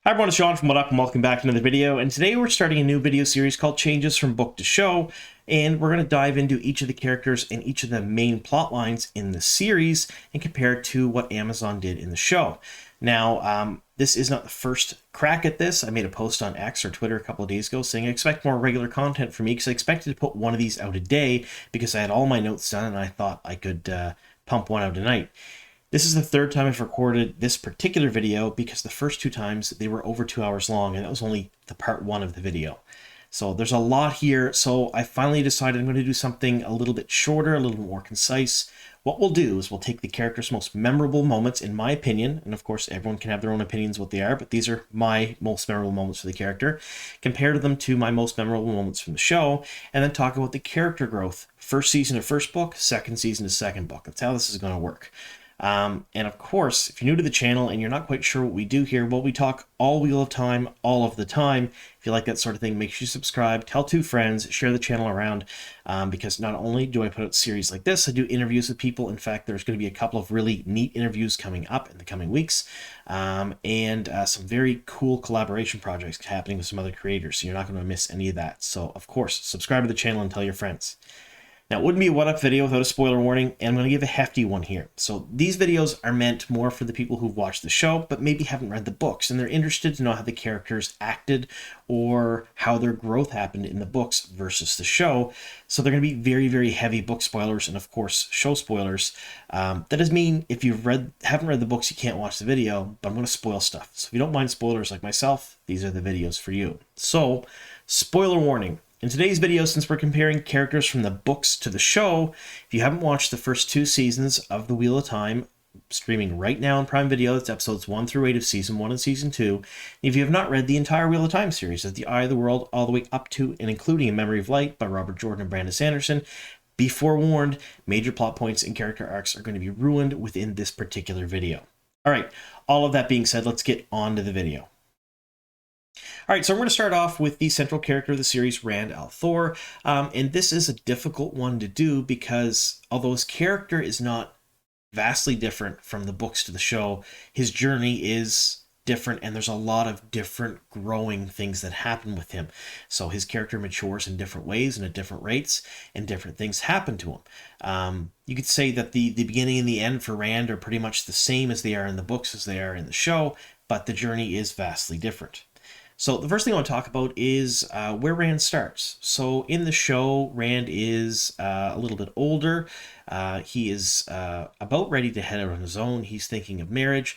Hi everyone, it's Sean from What Up and welcome back to another video. And today we're starting a new video series called Changes from Book to Show. And we're going to dive into each of the characters and each of the main plot lines in the series and compare it to what Amazon did in the show. Now, this is not the first crack at this. I made a post on X or Twitter a couple of days ago saying I expect more regular content from me because I expected to put one of these out a day because I had all my notes done and I thought I could pump one out a night. This is the third time I've recorded this particular video because the first two times they were over 2 hours long and that was only the part one of the video. So there's a lot here. So I finally decided I'm going to do something a little bit shorter, a little more concise. What we'll do is we'll take the character's most memorable moments, in my opinion, and of course everyone can have their own opinions what they are, but these are my most memorable moments for the character, compare them to my most memorable moments from the show, and then talk about the character growth. First season to first book, second season to second book. That's how this is going to work. And of course, if you're new to the channel and you're not quite sure what we do here, well, we talk all Wheel of Time, all of the time. If you like that sort of thing, make sure you subscribe, tell two friends, share the channel around, because not only do I put out series like this, I do interviews with people. In fact, there's going to be a couple of really neat interviews coming up in the coming weeks, and some very cool collaboration projects happening with some other creators, so you're not going to miss any of that. So, of course, subscribe to the channel and tell your friends. Now, it wouldn't be a What Up video without a spoiler warning, and I'm going to give a hefty one here. So these videos are meant more for the people who've watched the show, but maybe haven't read the books, and they're interested to know how the characters acted or how their growth happened in the books versus the show. So they're going to be very, very heavy book spoilers and, of course, show spoilers. That doesn't mean if you haven't read the books, you can't watch the video, but I'm going to spoil stuff. So if you don't mind spoilers like myself, these are the videos for you. So, spoiler warning. In today's video, since we're comparing characters from the books to the show, if you haven't watched the first two seasons of The Wheel of Time, streaming right now on Prime Video, it's episodes 1 through 8 of Season 1 and Season 2. And if you have not read the entire Wheel of Time series, at The Eye of the World, all the way up to and including A Memory of Light by Robert Jordan and Brandon Sanderson, be forewarned, major plot points and character arcs are going to be ruined within this particular video. All right, all of that being said, let's get on to the video. All right, so I'm going to start off with the central character of the series, Rand al'Thor, and this is a difficult one to do because although his character is not vastly different from the books to the show, his journey is different and there's a lot of different growing things that happen with him. So his character matures in different ways and at different rates, and different things happen to him. You could say that the beginning and the end for Rand are pretty much the same as they are in the books as they are in the show, but the journey is vastly different. So the first thing I want to talk about is where Rand starts. So in the show, Rand is a little bit older. He is about ready to head out on his own. He's thinking of marriage.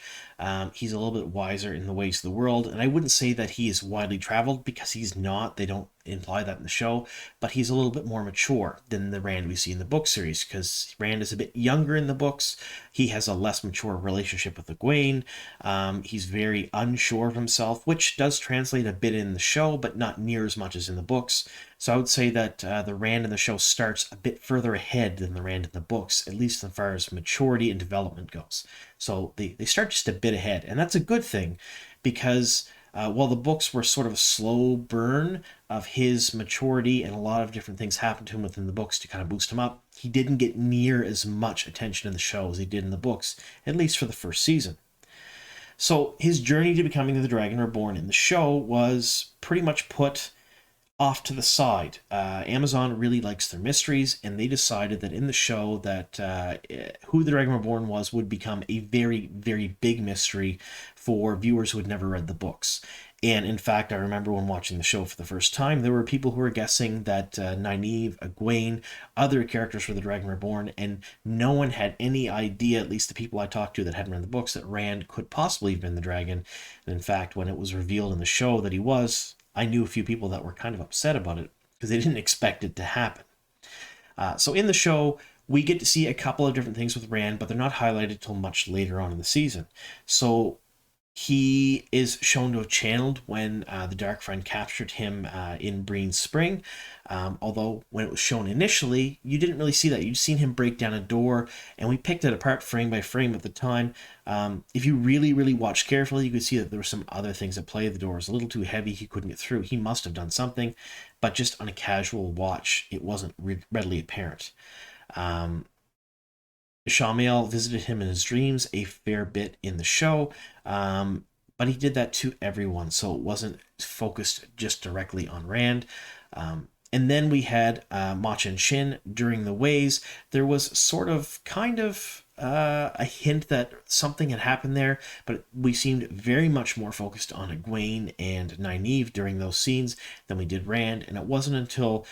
He's a little bit wiser in the ways of the world. And I wouldn't say that he is widely traveled because he's not. They don't imply that in the show. But he's a little bit more mature than the Rand we see in the book series because Rand is a bit younger in the books. He has a less mature relationship with Egwene. He's very unsure of himself, which does translate a bit in the show, but not near as much as in the books. So I would say that the Rand in the show starts a bit further ahead than the Rand in the books, at least as far as maturity and development goes. So they start just a bit ahead, and that's a good thing because while the books were sort of a slow burn of his maturity and a lot of different things happened to him within the books to kind of boost him up, he didn't get near as much attention in the show as he did in the books, at least for the first season. So his journey to becoming the Dragon Reborn in the show was pretty much put off to the side. Amazon really likes their mysteries, and they decided that in the show that who the Dragon Reborn was would become a very, very big mystery for viewers who had never read the books. And in fact, I remember when watching the show for the first time, there were people who were guessing that Nynaeve, Egwene, other characters were the Dragon Reborn, and no one had any idea, at least the people I talked to that hadn't read the books, that Rand could possibly have been the dragon. And in fact, when it was revealed in the show that he was, I knew a few people that were kind of upset about it because they didn't expect it to happen. So in the show, we get to see a couple of different things with Rand, but they're not highlighted till much later on in the season. So he is shown to have channeled when the Dark Friend captured him in Breen's Spring. Although when it was shown initially, you didn't really see that. You'd seen him break down a door, and we picked it apart frame by frame at the time. If you really, really watched carefully, you could see that there were some other things at play. The door was a little too heavy. He couldn't get through. He must have done something, but just on a casual watch, it wasn't readily apparent. Shamael visited him in his dreams a fair bit in the show. but he did that to everyone, so it wasn't focused just directly on Rand. And then we had Mach and Shin during the Ways. There was sort of kind of a hint that something had happened there, but we seemed very much more focused on Egwene and Nynaeve during those scenes than we did Rand. And it wasn't until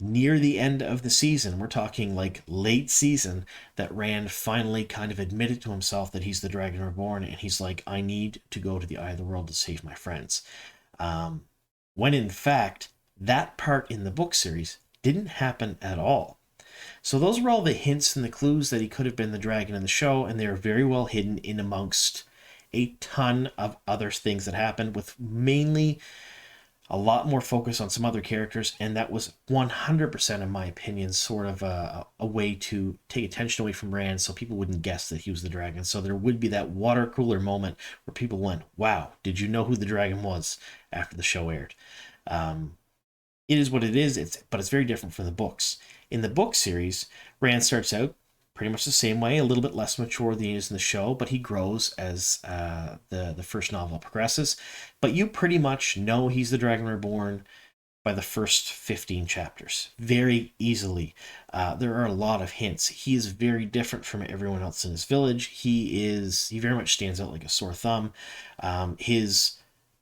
near the end of the season, we're talking like late season, that Rand finally kind of admitted to himself that he's the Dragon Reborn, and he's like, I need to go to the Eye of the World to save my friends. When in fact, that part in the book series didn't happen at all. So those were all the hints and the clues that he could have been the dragon in the show, and they are very well hidden in amongst a ton of other things that happened, with mainly a lot more focus on some other characters, and that was 100%, in my opinion, sort of a way to take attention away from Rand so people wouldn't guess that he was the dragon. So there would be that water cooler moment where people went, wow, did you know who the dragon was after the show aired? It is what it is, but it's very different from the books. In the book series, Rand starts out pretty much the same way, a little bit less mature than he is in the show, but he grows as the first novel progresses. But you pretty much know he's the Dragon Reborn by the first 15 chapters very easily. There are a lot of hints. He is very different from everyone else in his village. He very much stands out like a sore thumb. His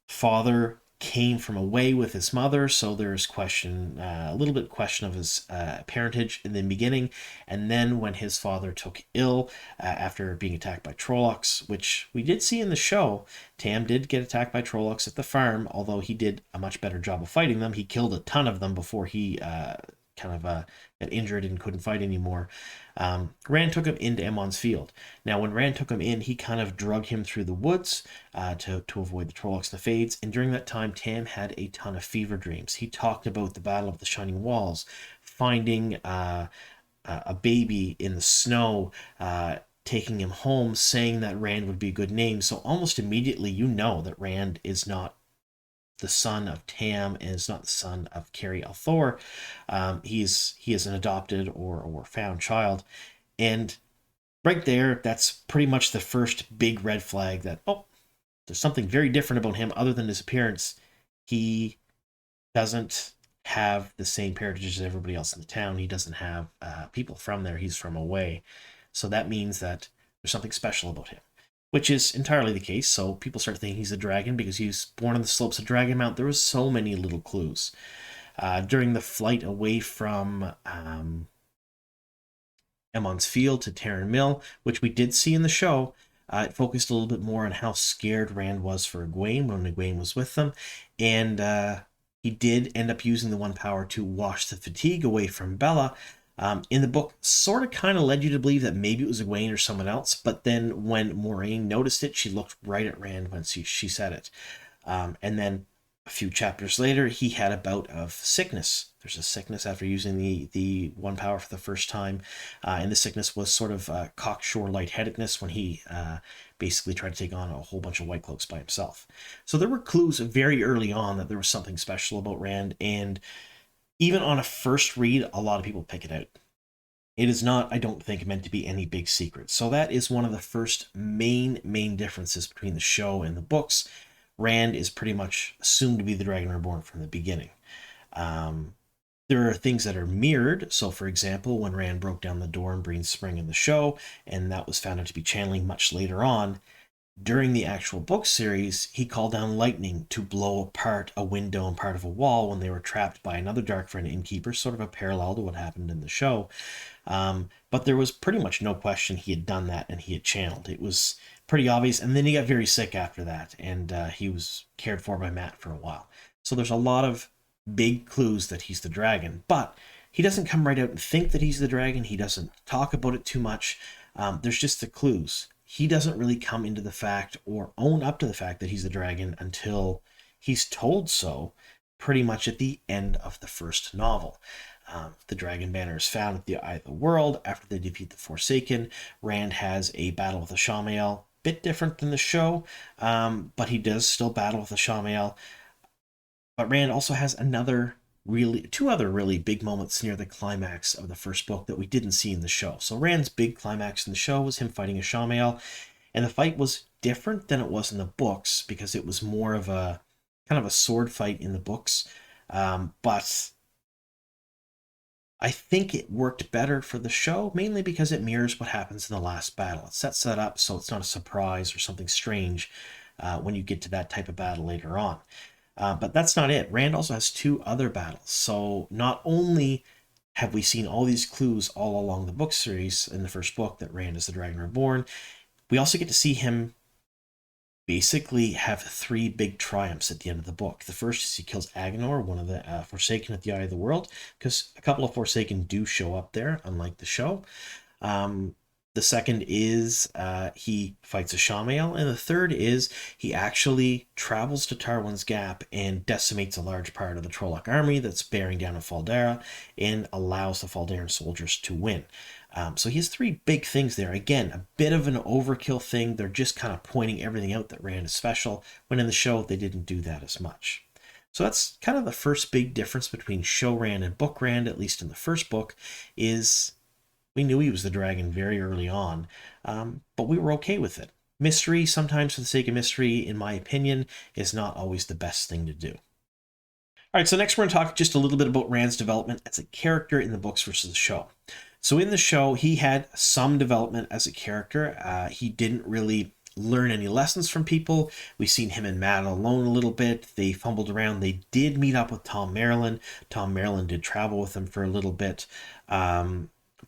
father came from away with his mother, so there's a little bit question of his parentage in the beginning. And then when his father took ill after being attacked by Trollocs, which we did see in the show, Tam did get attacked by Trollocs at the farm, although he did a much better job of fighting them. He killed a ton of them before he got injured and couldn't fight anymore. Rand took him into Emond's Field. Now, when Rand took him in, he kind of drug him through the woods to avoid the Trollocs and the Fades. And during that time, Tam had a ton of fever dreams. He talked about the Battle of the Shining Walls, finding a baby in the snow, taking him home, saying that Rand would be a good name. So almost immediately, you know that Rand is not the son of Tam and is not the son of Kerry Althor. He is an adopted or found child. And right there, that's pretty much the first big red flag that, oh, there's something very different about him other than his appearance. He doesn't have the same parentage as everybody else in the town. He doesn't have people from there. He's from away. So that means that there's something special about him, which is entirely the case. So people start thinking he's a dragon because he was born on the slopes of Dragonmount. There was so many little clues. During the flight away from Emond's Field to Terran Mill, which we did see in the show, it focused a little bit more on how scared Rand was for Egwene when Egwene was with them. And he did end up using the one power to wash the fatigue away from Bella. In the book, sort of kind of led you to believe that maybe it was Egwene or someone else, but then when Moiraine noticed it, she looked right at Rand when she said it. And then a few chapters later, he had a bout of sickness. There's a sickness after using the one power for the first time, and the sickness was sort of cocksure lightheadedness when he basically tried to take on a whole bunch of White Cloaks by himself. So there were clues very early on that there was something special about Rand, and even on a first read, a lot of people pick it out. It is not, I don't think, meant to be any big secret. So that is one of the first main differences between the show and the books. Rand is pretty much assumed to be the Dragon Reborn from the beginning. There are things that are mirrored. So, for example, when Rand broke down the door in Breen Spring in the show, and that was found out to be channeling much later on, during the actual book series, he called down lightning to blow apart a window and part of a wall when they were trapped by another Darkfriend innkeeper, sort of a parallel to what happened in the show. But there was pretty much no question he had done that and he had channeled. It was pretty obvious, and then he got very sick after that, and he was cared for by Matt for a while. So there's a lot of big clues that he's the dragon, but he doesn't come right out and think that he's the dragon. He doesn't talk about it too much. There's just the clues. He doesn't really come into the fact or own up to the fact that he's the dragon until he's told so pretty much at the end of the first novel. The dragon banner is found at the Eye of the World after they defeat the Forsaken. Rand has a battle with the Shamael, bit different than the show, but he does still battle with the Shamael. But Rand also has two other really big moments near the climax of the first book that we didn't see in the show. So Rand's big climax in the show was him fighting a Shamael, And the fight was different than it was in the books because it was more of a kind of a sword fight in the books. But I think it worked better for the show, mainly because it mirrors what happens in the last battle. It sets that up so it's not a surprise or something strange when you get to that type of battle later on. But that's not it. Rand also has two other battles. So not only have we seen all these clues all along the book series in the first book that Rand is the Dragon Reborn, we also get to see him basically have three big triumphs at the end of the book. The first is he kills Agenor, one of the Forsaken at the Eye of the World, because a couple of Forsaken do show up there, unlike the show. The second is he fights Ashamael, and the third is he actually travels to Tarwin's Gap and decimates a large part of the Trolloc army that's bearing down on Faldera and allows the Falderan soldiers to win. So he has three big things there. Again, a bit of an overkill thing. They're just kind of pointing everything out that Rand is special, when in the show they didn't do that as much. So that's kind of the first big difference between show Rand and book Rand, at least in the first book, is we knew he was the dragon very early on, but we were okay with it. Mystery, sometimes for the sake of mystery, in my opinion, is not always the best thing to do. All right, so next we're going to talk just a little bit about Rand's development as a character in the books versus the show. So in the show, he had some development as a character. He didn't really learn any lessons from people. We've seen him and Matt alone a little bit. They fumbled around. They did meet up with Tom Merrilin. Tom Merrilin did travel with them for a little bit.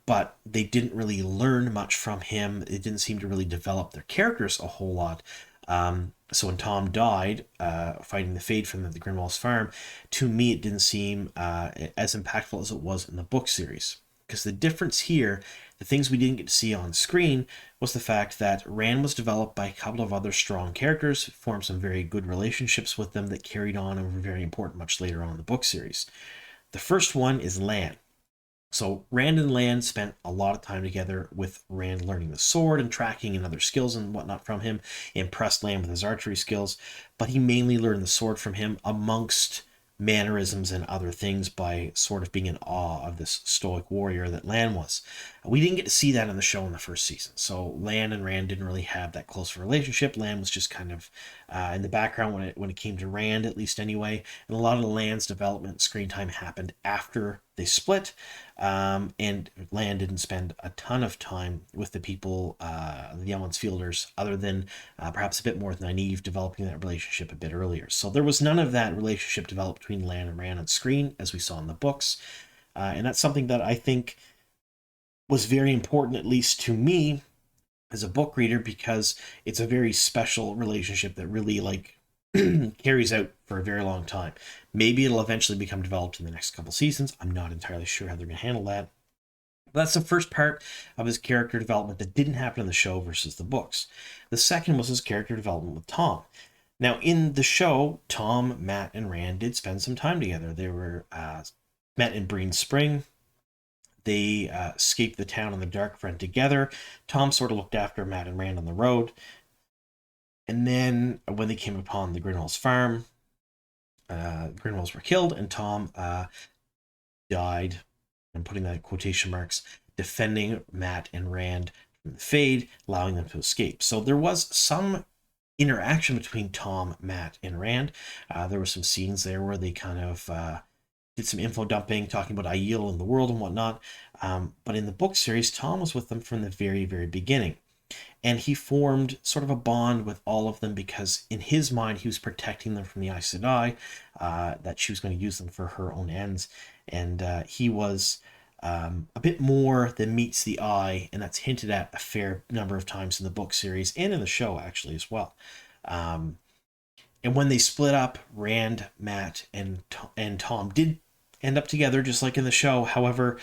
But they didn't really learn much from him. It didn't seem to really develop their characters a whole lot. So when Tom died, fighting the Fade from the Grinwall's farm, to me it didn't seem as impactful as it was in the book series. Because the difference here, the things we didn't get to see on screen, was the fact that Rand was developed by a couple of other strong characters, formed some very good relationships with them that carried on and were very important much later on in the book series. The first one is Lan. So Rand and Lan spent a lot of time together, with Rand learning the sword and tracking and other skills and whatnot from him, impressed Lan with his archery skills, but he mainly learned the sword from him amongst mannerisms and other things by sort of being in awe of this stoic warrior that Lan was. We didn't get to see that in the show in the first season, so Lan and Rand didn't really have that close of a relationship. Lan was just kind of in the background when it came to Rand, at least anyway, and a lot of the Lan's development screen time happened after they split, and Lan didn't spend a ton of time with the people, the Yelland's Fielders, other than perhaps a bit more with Nynaeve, developing that relationship a bit earlier. So there was none of that relationship developed between Lan and Rand on screen, as we saw in the books, and that's something that I think was very important, at least to me, as a book reader, because it's a very special relationship that really carries out for a very long time. Maybe it'll eventually become developed in the next couple seasons. I'm not entirely sure how they're going to handle that. But that's the first part of his character development that didn't happen in the show versus the books. The second was his character development with Tom. Now, in the show, Tom, Matt, and Rand did spend some time together. They were met in Breen Spring. They escaped the town on the Dark Front together. Tom sort of looked after Matt and Rand on the road. And then when they came upon the Grinwall's farm, Grinwalls were killed, and Tom died, I'm putting that in quotation marks, defending Matt and Rand from the Fade, allowing them to escape. So there was some interaction between Tom, Matt, and Rand. There were some scenes there where they kind of did some info dumping, talking about Aiel and the world and whatnot. But in the book series, Tom was with them from the very, very beginning. And he formed sort of a bond with all of them because in his mind, he was protecting them from the Aes Sedai, that she was going to use them for her own ends. And he was a bit more than meets the eye, and that's hinted at a fair number of times in the book series and in the show, actually, as well. And when they split up, Rand, Matt, and Tom did end up together, just like in the show. However,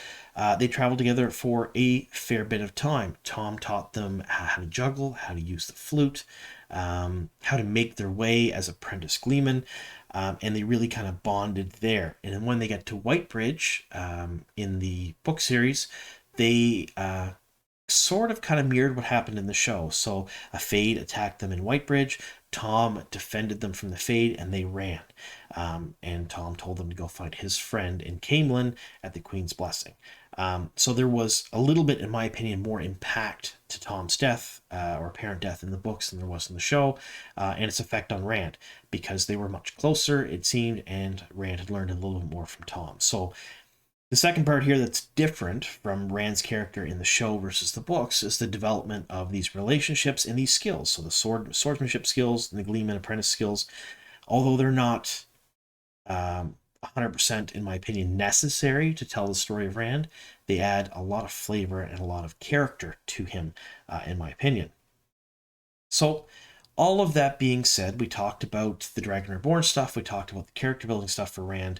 they traveled together for a fair bit of time. Tom taught them how to juggle, how to use the flute, how to make their way as apprentice gleemen, and they really kind of bonded there. And then when they got to Whitebridge in the book series, they sort of kind of mirrored what happened in the show. So a Fade attacked them in Whitebridge. Tom defended them from the Fade, and they ran. And Tom told them to go find his friend in Camelin at the Queen's Blessing. So there was a little bit, in my opinion, more impact to Tom's death or apparent death in the books than there was in the show, and its effect on Rand, because they were much closer, it seemed, and Rand had learned a little bit more from Tom. So the second part here that's different from Rand's character in the show versus the books is the development of these relationships and these skills. So the swordsmanship skills and the Gleeman apprentice skills, although they're not 100%, in my opinion, necessary to tell the story of Rand, they add a lot of flavor and a lot of character to him, in my opinion. So all of that being said, we talked about the Dragon Reborn stuff, we talked about the character building stuff for Rand.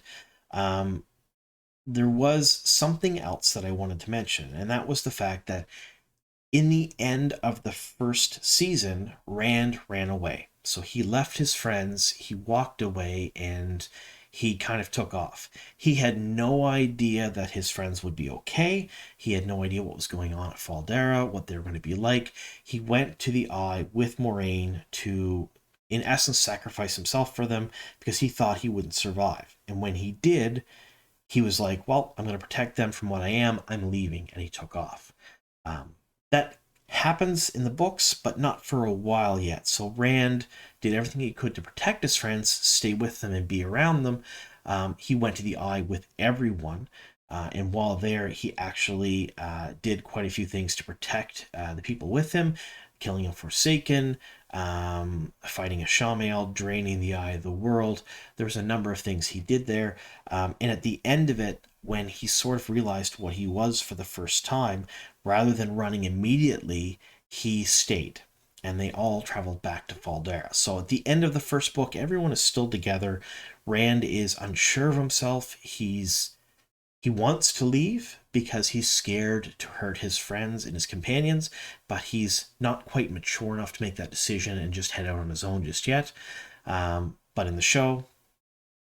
There was something else that I wanted to mention, and that was the fact that in the end of the first season, Rand ran away. So he left his friends, he walked away, and he kind of took off. He had no idea that his friends would be okay. He had no idea what was going on at Faldera, what they were going to be like. He went to the Eye with Moiraine to, in essence, sacrifice himself for them because he thought he wouldn't survive. And when he did, he was like, well, I'm going to protect them from what I am. I'm leaving. And he took off. That happens in the books, but not for a while yet. So Rand did everything he could to protect his friends, stay with them, and be around them. He went to the Eye with everyone. And while there, he actually did quite a few things to protect the people with him, killing a Forsaken, fighting a Shamael, draining the Eye of the World. There's a number of things he did there. And at the end of it, when he sort of realized what he was for the first time, rather than running immediately, he stayed. And they all traveled back to Faldera. So at the end of the first book, everyone is still together. Rand is unsure of himself. He wants to leave because he's scared to hurt his friends and his companions, but he's not quite mature enough to make that decision and just head out on his own just yet. But in the show,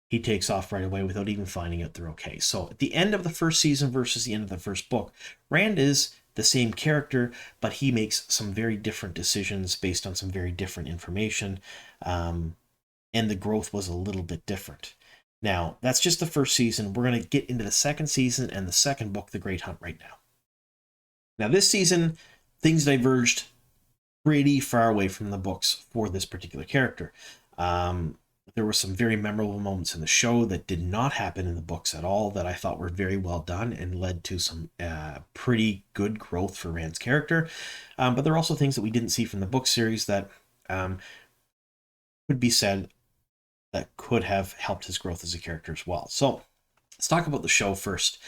he takes off right away without even finding out they're okay. So at the end of the first season versus the end of the first book, Rand is the same character, but he makes some very different decisions based on some very different information. And the growth was a little bit different. Now, that's just the first season. We're going to get into the second season and the second book, The Great Hunt, right now. Now, this season, things diverged pretty far away from the books for this particular character. There were some very memorable moments in the show that did not happen in the books at all that I thought were very well done and led to some pretty good growth for Rand's character. But there are also things that we didn't see from the book series that could be said that could have helped his growth as a character as well. So let's talk about the show first.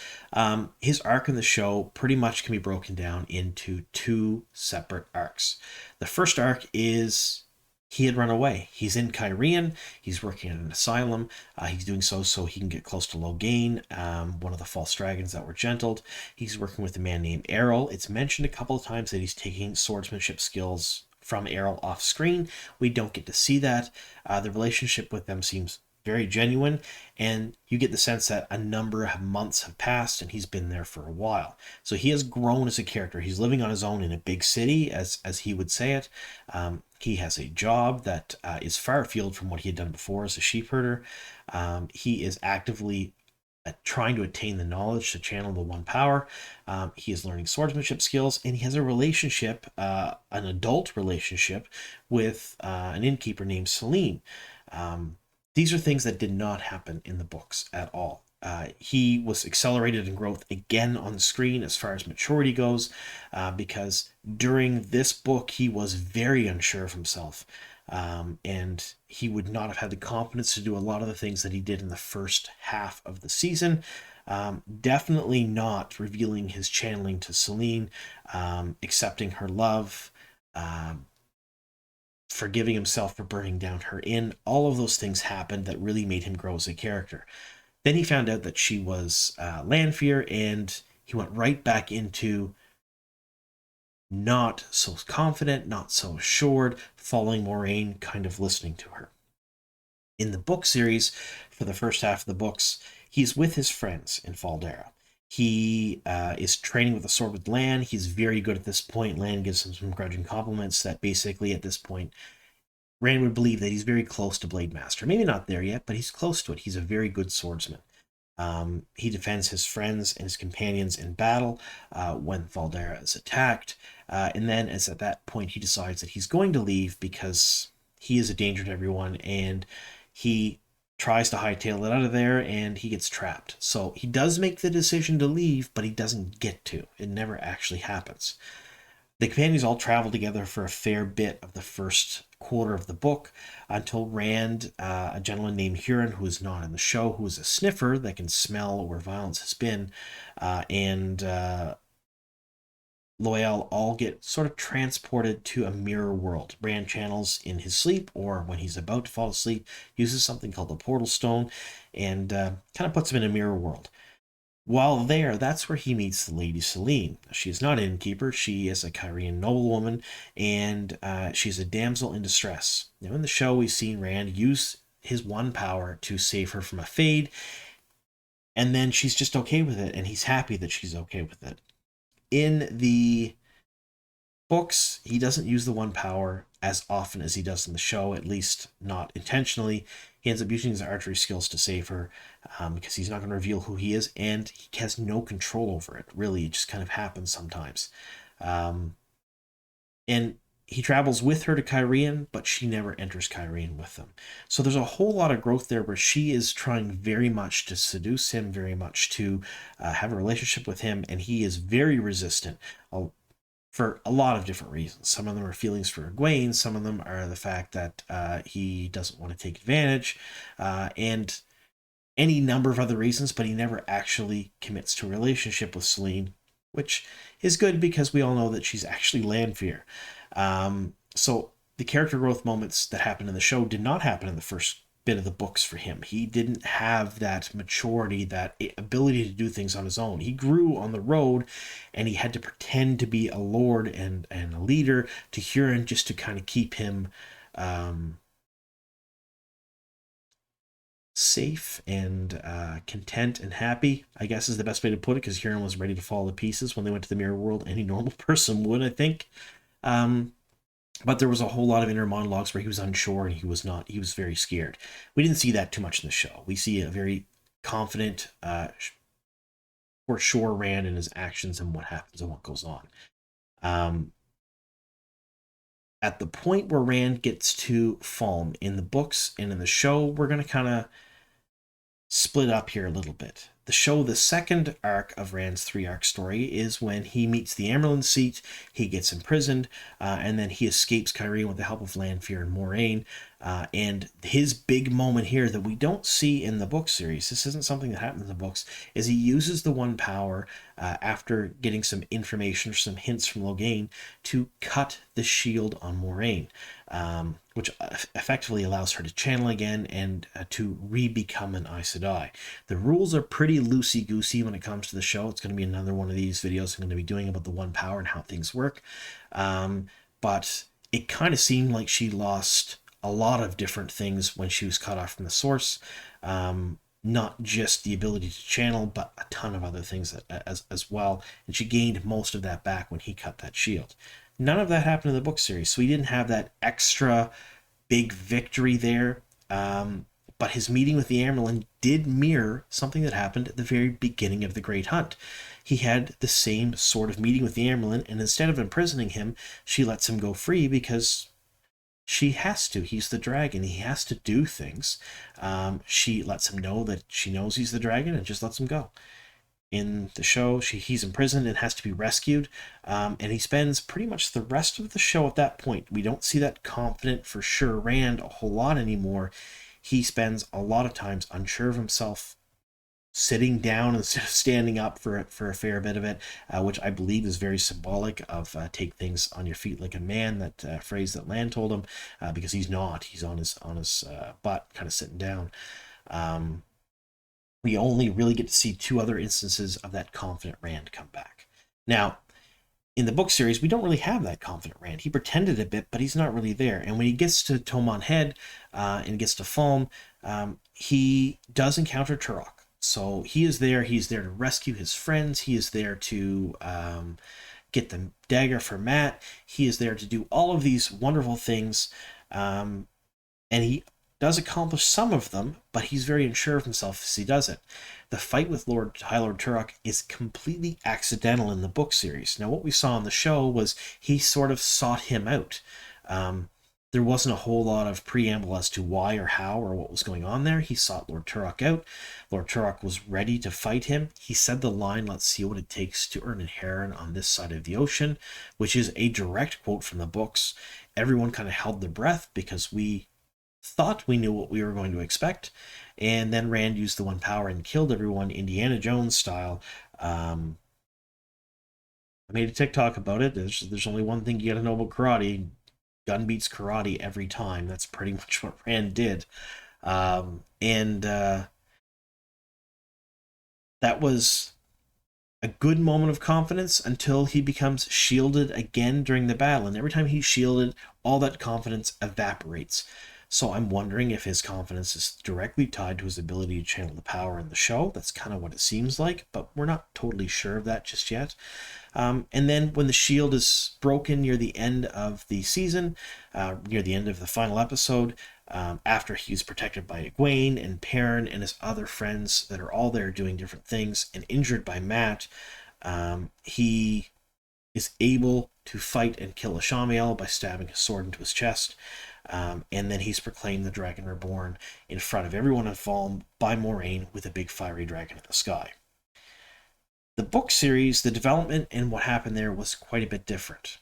His arc in the show pretty much can be broken down into two separate arcs. The first arc is he had run away. He's in Cairhien. He's working at an asylum. He's doing so he can get close to Logain, one of the false dragons that were gentled. He's working with a man named Errol. It's mentioned a couple of times that he's taking swordsmanship skills from Errol off screen. We don't get to see that. The relationship with them seems very genuine, and you get the sense that a number of months have passed and he's been there for a while. So he has grown as a character. He's living on his own in a big city, as he would say it. He has a job that is far afield from what he had done before as a sheep herder. He is actively trying to attain the knowledge to channel the one power. He is learning swordsmanship skills, and he has a relationship, an adult relationship, with an innkeeper named Celine. These are things that did not happen in the books at all. He was accelerated in growth again on the screen as far as maturity goes, because during this book he was very unsure of himself. And he would not have had the confidence to do a lot of the things that he did in the first half of the season. Definitely not revealing his channeling to Celine, accepting her love, forgiving himself for burning down her inn. All of those things happened that really made him grow as a character. Then he found out that she was Lanfear, and he went right back into not so confident, not so assured, following Moiraine, kind of listening to her. In the book series, for the first half of the books, he's with his friends in Faldera. He is training with a sword with Lan. He's very good at this point. Lan gives him some grudging compliments that basically at this point Rand would believe that he's very close to Blade Master. Maybe not there yet, but he's close to it. He's a very good swordsman. He defends his friends and his companions in battle when Valdera is attacked. And then, as at that point, he decides that he's going to leave because he is a danger to everyone, and he tries to hightail it out of there, and he gets trapped. So he does make the decision to leave, but he doesn't get to. It never actually happens. The companions all travel together for a fair bit of the first quarter of the book until Rand, a gentleman named Huron, who is not in the show, who is a sniffer that can smell where violence has been, and Loyal all get sort of transported to a mirror world. Rand channels in his sleep, or when he's about to fall asleep, uses something called the portal stone and kind of puts him in a mirror world. While there, that's where he meets the Lady Selene. She is not an innkeeper. She is a Kyrian noblewoman, and she's a damsel in distress. Now, in the show, we've seen Rand use his one power to save her from a fade, and then she's just okay with it, and he's happy that she's okay with it. In the books, he doesn't use the one power as often as he does in the show, at least not intentionally. He ends up using his archery skills to save her because he's not going to reveal who he is, and he has no control over it. Really, it just kind of happens sometimes. And he travels with her to Kyrian, but she never enters Kyrian with them. So there's a whole lot of growth there where she is trying very much to seduce him, very much to have a relationship with him, and he is very resistant for a lot of different reasons. Some of them are feelings for Egwene, some of them are the fact that he doesn't want to take advantage, and any number of other reasons, but he never actually commits to a relationship with Selene, which is good because we all know that she's actually Lanfear. So the character growth moments that happened in the show did not happen in the first bit of the books for him. He didn't have that maturity, that ability to do things on his own. He grew on the road, and he had to pretend to be a lord and a leader to Huron just to kind of keep him safe and content and happy, I guess is the best way to put it, because Huron was ready to fall to pieces when they went to the mirror world. Any normal person would, I think. But there was a whole lot of inner monologues where he was unsure and he was very scared. We didn't see that too much in the show. We see a very confident, for sure Rand in his actions and what happens and what goes on. At the point where Rand gets to Falm in the books and in the show, we're going to kind of split up here a little bit. The second arc of Rand's 3-arc story is when he meets the Amyrlin Seat, he gets imprisoned, and then he escapes Kyrian with the help of Lanfear and Moiraine. And his big moment here that we don't see in the book series, this isn't something that happens in the books, is he uses the one power after getting some information or some hints from Logain to cut the shield on Moiraine, which effectively allows her to channel again and to re-become an Aes Sedai. The rules are pretty loosey-goosey when it comes to the show. It's going to be another one of these videos I'm going to be doing about the one power and how things work. But it kind of seemed like she lost a lot of different things when she was cut off from the source. Not just the ability to channel, but a ton of other things as well. And she gained most of that back when he cut that shield. None of that happened in the book series, so he didn't have that extra big victory there. But his meeting with the Amyrlin did mirror something that happened at the very beginning of the Great Hunt. He had the same sort of meeting with the Amyrlin, and instead of imprisoning him, she lets him go free because she has to. He's the dragon. He has to do things. She lets him know that she knows he's the dragon and just lets him go. In the show, he's imprisoned and has to be rescued, and he spends pretty much the rest of the show at that point. We don't see that confident, for sure, Rand a whole lot anymore. He spends a lot of times unsure of himself, sitting down instead of standing up for a fair bit of it, which I believe is very symbolic of take things on your feet like a man, that phrase that Lan told him, because he's not. He's on his butt, kind of sitting down. We only really get to see 2 other instances of that confident Rand come back. Now, in the book series, we don't really have that confident Rand. He pretended a bit, but he's not really there. And when he gets to Tomon Head and gets to Falm, he does encounter Turok. So he is there. He's there to rescue his friends. He is there to get the dagger for Matt. He is there to do all of these wonderful things. And he does accomplish some of them, but he's very unsure of himself as he does it. The fight with High Lord Turok is completely accidental in the book series. Now, what we saw on the show was he sort of sought him out. There wasn't a whole lot of preamble as to why or how or what was going on there. He sought Lord Turok out. Lord Turok was ready to fight him. He said the line, "Let's see what it takes to earn a heron on this side of the ocean," which is a direct quote from the books. Everyone kind of held their breath because we thought we knew what we were going to expect. And then Rand used the one power and killed everyone, Indiana Jones style. I made a TikTok about it. There's only one thing you got to know about karate. Gun beats karate every time. That's pretty much what Rand did. That was a good moment of confidence until he becomes shielded again during the battle. And every time he's shielded, all that confidence evaporates. So I'm wondering if his confidence is directly tied to his ability to channel the power in the show. That's kind of what it seems like, but we're not totally sure of that just yet. And then when the shield is broken near the end of the season, near the end of the final episode, after he's protected by Egwene and Perrin and his other friends that are all there doing different things and injured by Matt, he is able to fight and kill Ashamiel by stabbing his sword into his chest. And then he's proclaimed the Dragon Reborn in front of everyone in Falm by Moraine with a big fiery dragon in the sky. The book series, the development and what happened there was quite a bit different.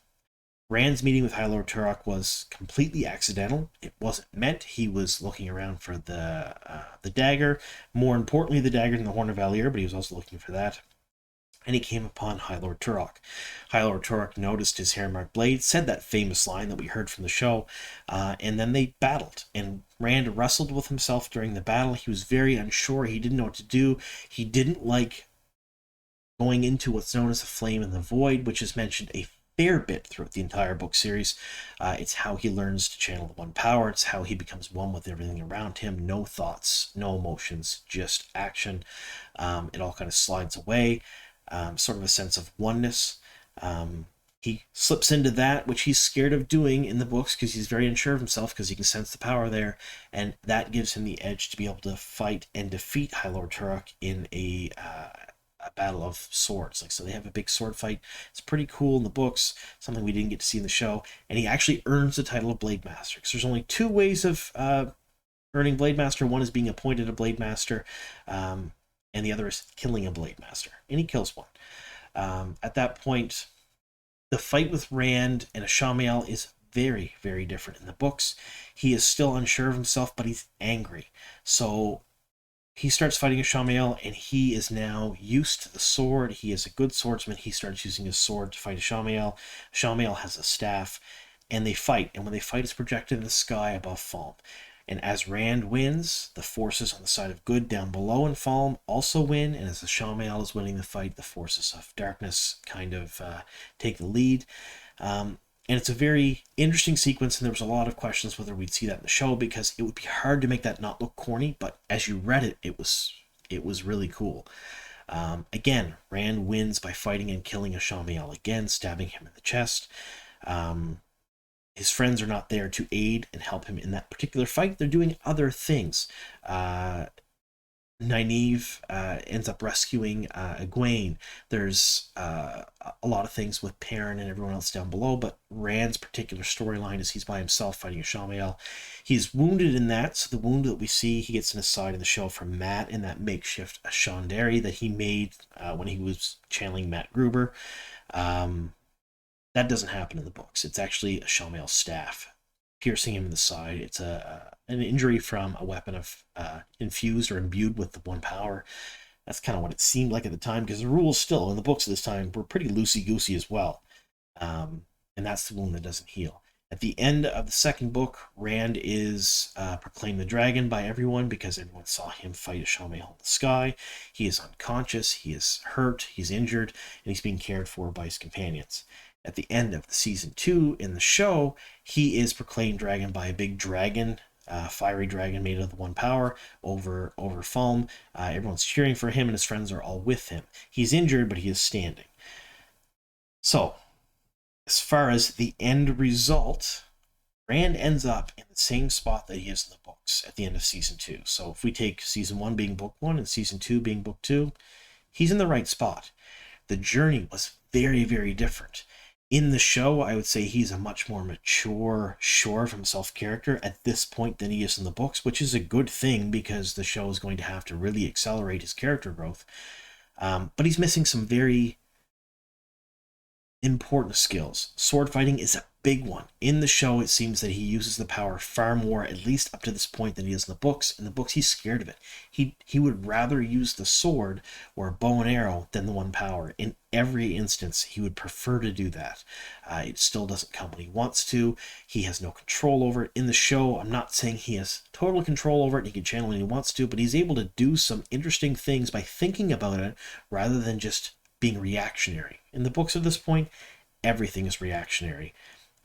Rand's meeting with High Lord Turok was completely accidental. It wasn't meant. He was looking around for the dagger. More importantly, the dagger in the Horn of Valier, but he was also looking for that. And he came upon High Lord Turok. High Lord Turok noticed his hair-marked blade, said that famous line that we heard from the show, and then they battled. And Rand wrestled with himself during the battle. He was very unsure. He didn't know what to do. He didn't like going into what's known as the Flame in the Void, which is mentioned a fair bit throughout the entire book series. It's how he learns to channel the one power. It's how he becomes one with everything around him. No thoughts, no emotions, just action. It all kind of slides away. Sort of a sense of oneness. He slips into that, which he's scared of doing in the books because he's very unsure of himself because he can sense the power there, and that gives him the edge to be able to fight and defeat High Lord Turok in a battle of swords. So they have a big sword fight. It's pretty cool in the books, something we didn't get to see in the show, and he actually earns the title of Blade Master because there's only two ways of earning Blade Master. One is being appointed a Blade Master, and the other is killing a Blade Master, and he kills one. At that point, the fight with Rand and Ashamiel is very, very different in the books. He is still unsure of himself, but he's angry. So he starts fighting Ashamiel, and he is now used to the sword. He is a good swordsman. He starts using his sword to fight Ashamiel. Ashamiel has a staff, and they fight. And when they fight, it's projected in the sky above Falm. And as Rand wins, the forces on the side of good down below in Falm also win. And as Ashamiel is winning the fight, the forces of darkness kind of take the lead. And it's a very interesting sequence, and there was a lot of questions whether we'd see that in the show because it would be hard to make that not look corny. But as you read it, it was really cool. Again, Rand wins by fighting and killing Ashamiel again, stabbing him in the chest. His friends are not there to aid and help him in that particular fight. They're doing other things. Nynaeve ends up rescuing Egwene. There's a lot of things with Perrin and everyone else down below, but Rand's particular storyline is he's by himself fighting Ashamiel. He's wounded in that, so the wound that we see, he gets an aside in the show from Matt in that makeshift Ashandari that he made when he was channeling Matt Gruber. That doesn't happen in the books. It's actually Ashamiel's staff piercing him in the side. It's an injury from a weapon of infused or imbued with the one power. That's kind of what it seemed like at the time, because the rules still in the books at this time were pretty loosey-goosey as well. And that's the wound that doesn't heal. At the end of the second book, Rand is proclaimed the dragon by everyone because everyone saw him fight Ashamiel in the sky. He is unconscious, he is hurt, he's injured, and he's being cared for by his companions. At the end of the season 2 in the show, he is proclaimed dragon by a big dragon fiery dragon made of the one power over foam. Everyone's cheering for him, and his friends are all with him. He's injured, but he is standing. So, as far as the end result, Rand ends up in the same spot that he is in the books at the end of season 2. So if we take season 1 being book 1 and season 2 being book 2, he's in the right spot. The journey was very, very different. In the show, I would say he's a much more mature, sure of himself character at this point than he is in the books, which is a good thing because the show is going to have to really accelerate his character growth. But he's missing some very important skills. Sword fighting is a big one. In the show, it seems that he uses the power far more, at least up to this point, than he is in the books. In the books, he's scared of it. He would rather use the sword or a bow and arrow than the one power. In every instance, he would prefer to do that. It still doesn't come when he wants to. He has no control over it. In the show, I'm not saying he has total control over it and he can channel when he wants to, but he's able to do some interesting things by thinking about it rather than just being reactionary. In the books at this point, everything is reactionary.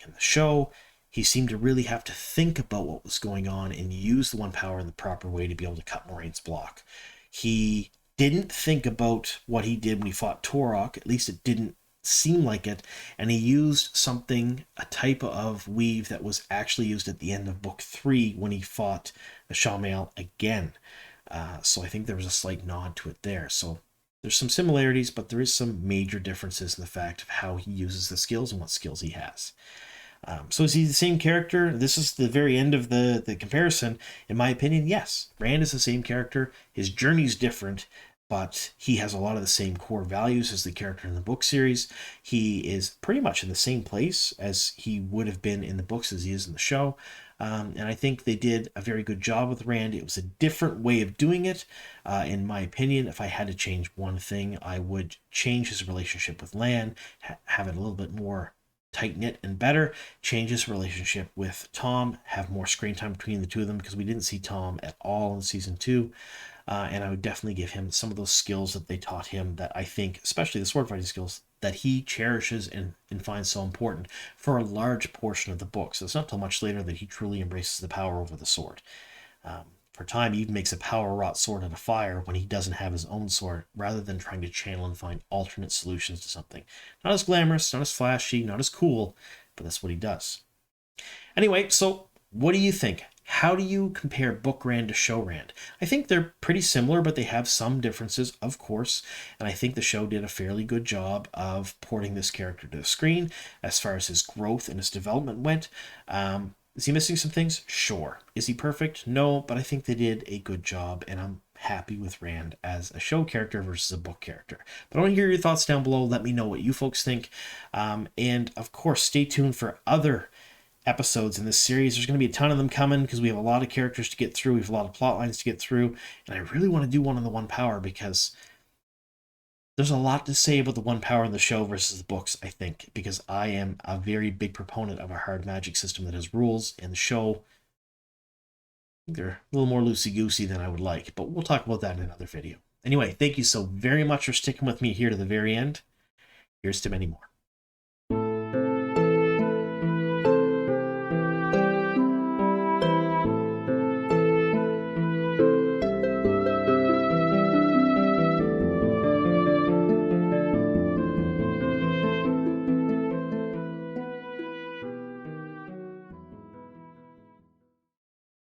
In the show, he seemed to really have to think about what was going on and use the one power in the proper way to be able to cut Moiraine's block. He didn't think about what he did when he fought Torok, at least it didn't seem like it, and he used something, a type of weave that was actually used at the end of book 3 when he fought the Shamael again. So I think there was a slight nod to it there. So there's some similarities, but there is some major differences in the fact of how he uses the skills and what skills he has. So is he the same character? This is the very end of the comparison. In my opinion, yes. Rand is the same character. His journey's different, but he has a lot of the same core values as the character in the book series. He is pretty much in the same place as he would have been in the books as he is in the show. And I think they did a very good job with Rand. It was a different way of doing it. In my opinion, if I had to change one thing, I would change his relationship with Lan, have it a little bit more tight-knit and better, change his relationship with Tom, have more screen time between the two of them because we didn't see Tom at all in season 2. And I would definitely give him some of those skills that they taught him that I think, especially the sword fighting skills, that he cherishes and finds so important for a large portion of the book. So it's not till much later that he truly embraces the power over the sword. For time, he even makes a power-wrought sword out of fire when he doesn't have his own sword, rather than trying to channel and find alternate solutions to something. Not as glamorous, not as flashy, not as cool, but that's what he does. Anyway, so what do you think? How do you compare book Rand to show Rand? I think they're pretty similar, but they have some differences, of course, and I think the show did a fairly good job of porting this character to the screen as far as his growth and his development went. Is he missing some things? Sure. Is he perfect? No, but I think they did a good job, and I'm happy with Rand as a show character versus a book character. But I want to hear your thoughts down below. Let me know what you folks think. And, of course, stay tuned for other episodes in this series. There's going to be a ton of them coming because we have a lot of characters to get through. We have a lot of plot lines to get through. And I really want to do one on the one power because there's a lot to say about the one power in the show versus the books, I think, because I am a very big proponent of a hard magic system that has rules. In the show, they're a little more loosey-goosey than I would like, but we'll talk about that in another video. Anyway, thank you so very much for sticking with me here to the very end. Here's to many more.